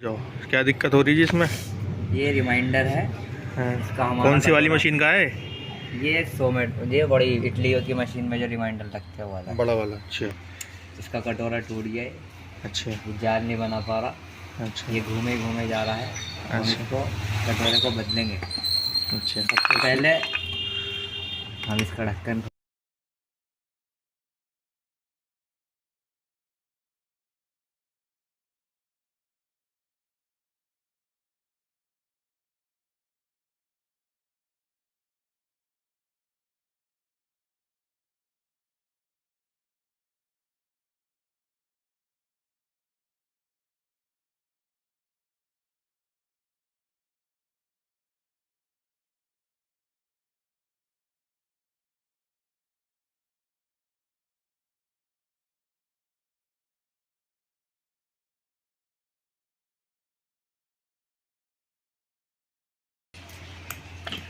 जाओ, क्या दिक्कत हो रही है जी इसमें? ये रिमाइंडर है हाँ। इसका हमारा। कौन सी वाली मशीन का है? ये 100 ये बड़ी इडली की मशीन में जो रिमाइंडर लगते हैं वाला। बड़ा वाला। अच्छा इसका कटोरा टूट गया है। अच्छा ये जार नहीं बना पा रहा। अच्छा ये घूमे घूमे जा रहा है। हम अच्छा इसको कटोरे को बदलेंगे। अच्छा। सबसे पहले हम इसका ढक्कन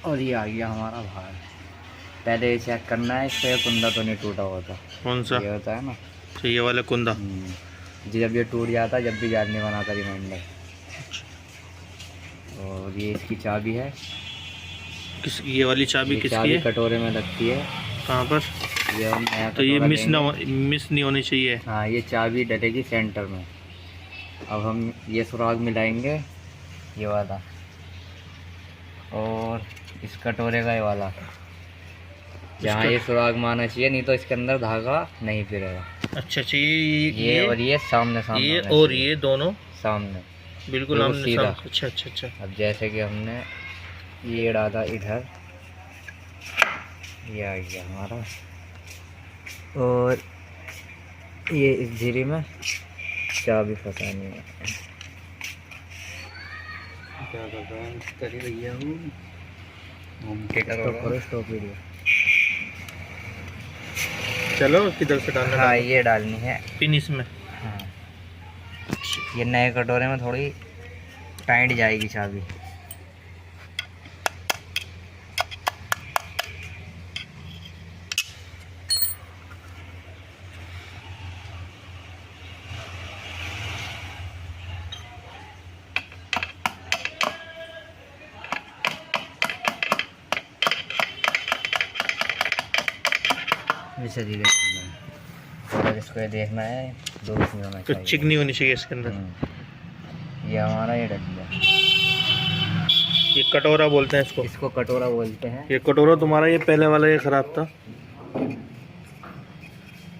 और ये आ गया हमारा बाहर। पहले ये चेक करना है इसका कुंदा तो नहीं टूटा हुआ था। कौन सा? ये होता है ना, ये वाला कुंदा। जब ये टूट जाता जब भी जार नहीं बनाता रिमाइंडर। और ये इसकी चाबी है। किस ये वाली चाबी किसकी चाबी है? कटोरे में लगती है। कहाँ पर? ये हम नया तो ये कटोरा मिस लेंगे। मिस नहीं होनी चाहिए। हाँ, ये चाबी डलेगी सेंटर में। अब हम ये सुराग मिलाएंगे, ये वाला, और इस कटोरे का ये वाला, जहाँ ये सुराग मारना चाहिए, नहीं तो इसके अंदर धागा नहीं फिरेगा। अच्छा अच्छा। ये और ये सामने सामने ये होना और चाहिए। ये दोनों सामने बिल्कुल आमने सीधा। सामने। अच्छा अच्छा अच्छा। अब जैसे कि हमने ये डाला इधर, ये आ गया हमारा। और ये इस झिरी में चाबी फंसानी है। क्या कर रहा है? कर ही रही हूँ। Stop video. चलो किधर से डालना? हाँ, ये डालनी है पिन इसमें। हाँ, ये नए कटोरे में थोड़ी टाइट जाएगी चाबी। इसे धीरे और इसको ये देखना है दोस्त नहीं होना तो चाहिए। चिक नहीं होनी चाहिए इसके अंदर। ये हमारा ये डल गया। ये कटोरा बोलते हैं इसको। इसको कटोरा बोलते हैं। ये कटोरा तुम्हारा, ये पहले वाला ये खराब था,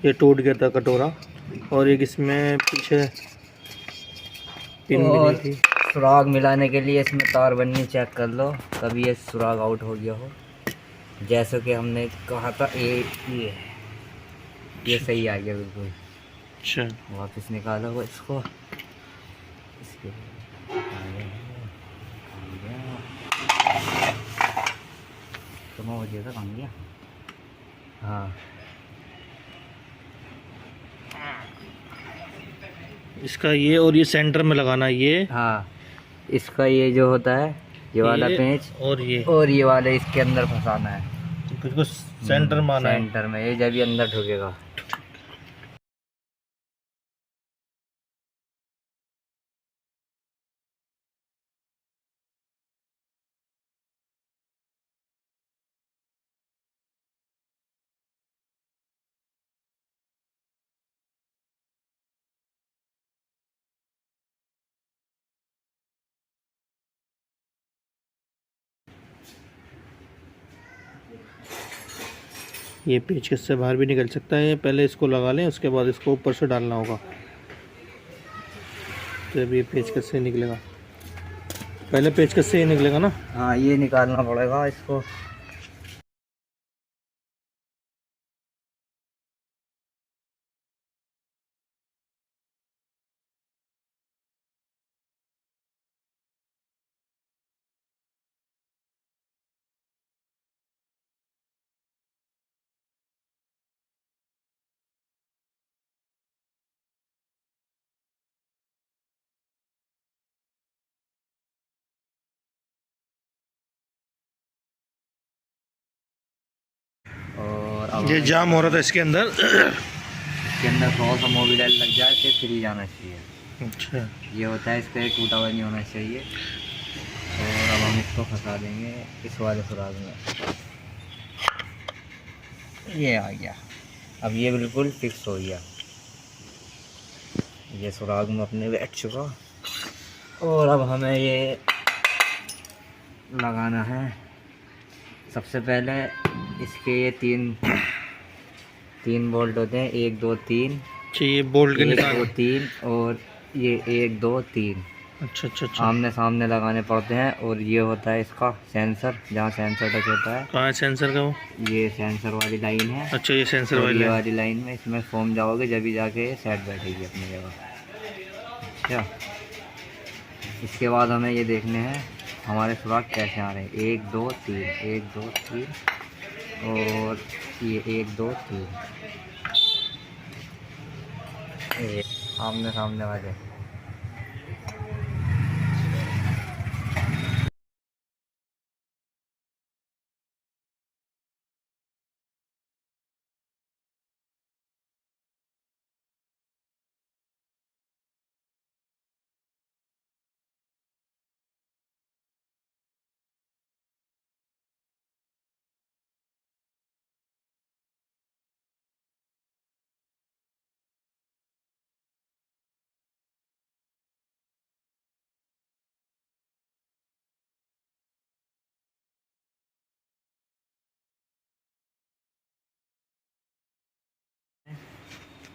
ये टूट गया था कटोरा। और एक इसमें पीछे पिन और मिली थी। सुराग मिलाने के लिए इसमें तार बननी चेक कर लो, कभी ये सुराग आउट हो गया हो। जैसे कि हमने कहा था ये सही आ गया बिल्कुल। अच्छा। वापस निकालो वो इसको। इसके तो हो गया था, कहाँ गया? हाँ, इसका ये और ये सेंटर में लगाना है ये। हाँ, इसका ये जो होता है ये वाला पेंच, और ये वाले इसके अंदर फंसाना है। बिल्कुल सेंटर में आना है। सेंटर में, ये जब भी अंदर ढुकेगा। ये पेचकस से बाहर भी निकल सकता है। पहले इसको लगा लें, उसके बाद इसको ऊपर से डालना होगा, तो अभी ये पेचकस से निकलेगा। पहले पेचकस से ही निकलेगा ना? हाँ, ये निकालना पड़ेगा इसको। और अब ये जाम हो रहा था इसके अंदर। इसके अंदर थोड़ा सा मोबिल लग जाए तो फ्री जाना चाहिए। अच्छा, ये होता है, इसका एक टूटा हुआ नहीं होना चाहिए। और अब हम इसको फंसा देंगे इस वाले सुराग में। ये आ गया। अब ये बिल्कुल फिक्स हो गया, ये सुराग में अपने बैठ चुका। और अब हमें ये लगाना है। सबसे पहले इसके ये तीन बोल्ट होते हैं, 1 2 3, चाहिए बोल्ट के 1 निकाल। 2 3 और ये 1 2 3 अच्छा अच्छा अच्छा, आमने सामने लगाने पड़ते हैं। और ये होता है इसका सेंसर, जहाँ सेंसर टच होता है, कहाँ है सेंसर का वो? ये सेंसर वाली लाइन है। अच्छा, ये सेंसर और वाली ये है। वाली लाइन में इसमें फोम जाओगे जब भी जाके ये सेट बैठेगी अपनी जगह। अच्छा, इसके बाद हमें ये देखने हैं हमारे सुराग कैसे आ रहे हैं। 1 2 3, 1 2 3 और ये 1 2 3, ये आमने सामने वाले।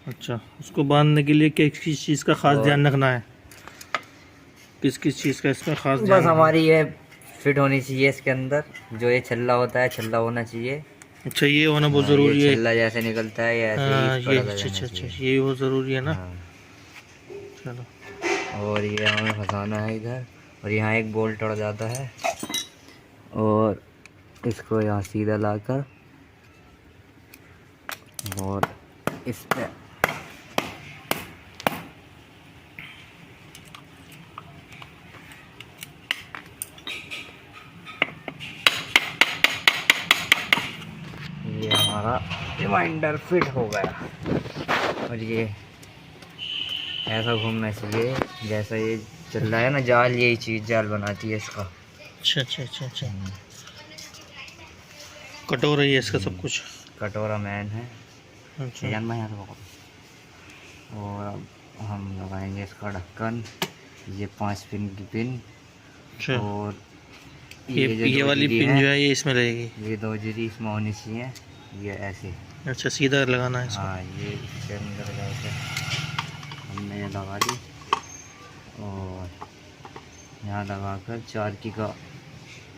अच्छा, उसको बांधने के लिए किस किस चीज़ का खास और- ध्यान रखना है? किस किस चीज़ का इसमें खास ध्यान बस रखना है? हमारी ये फिट होनी चाहिए इसके अंदर। जो ये छल्ला होता है, छल्ला होना चाहिए। अच्छा, ये होना बहुत हाँ, ज़रूरी ये है। छल्ला जैसे निकलता है ये ऐसे हाँ, ही इसको ये लगा अच्छा देना अच्छा अच्छा, चाहिए। ये बहुत ज़रूरी है ना। हाँ, चलो, और ये हमें फंसाना है इधर। और यहाँ एक बोल्ट अड़ जाता है और इसको यहाँ सीधा लाकर और इस पे ये हमारा रिमाइंडर फिट हो गया। और ये ऐसा घूमना चाहिए जैसा ये चल रहा है ना जाल, यही चीज़ जाल बनाती है इसका। अच्छा अच्छा अच्छा अच्छा, कटोरा ही है इसका सब कुछ। कटोरा मैन है। अच्छा, जान भाई यहाँ से पकड़ो। और अब हम लगाएंगे इसका ढक्कन, ये 5 पिन की पिन। अच्छा, और ये दो वाली जीरी पिन है, जो है ये इसमें रहेगी। ये 2 जीरी इसमें होनी चाहिए, ये ऐसे। अच्छा, सीधा लगाना है इसको। हाँ, ये इसके अंदर जाकर हमने ये लगा दी। और यहाँ लगाकर 4 की का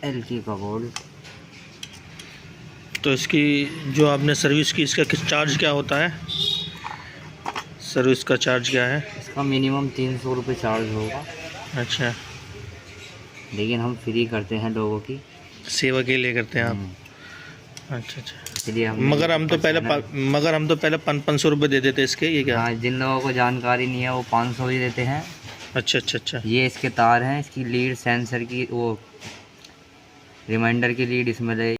एल की का बोल्ट। तो इसकी जो आपने सर्विस की, इसका किस चार्ज क्या होता है? सर्विस का चार्ज क्या है? इसका मिनिमम 300 रुपये चार्ज होगा, अच्छा, लेकिन हम फ्री करते हैं लोगों की सेवा के लिए करते हैं आप? हम्म, अच्छा अच्छा, इसलिए हम मगर हम तो पहले 500 रुपये दे देते इसके, ये क्या? हाँ, जिन लोगों को जानकारी नहीं है वो 500 ही देते हैं। अच्छा अच्छा अच्छा, ये इसके तार हैं, इसकी लीड सेंसर की, वो रिमाइंडर की लीड इसमें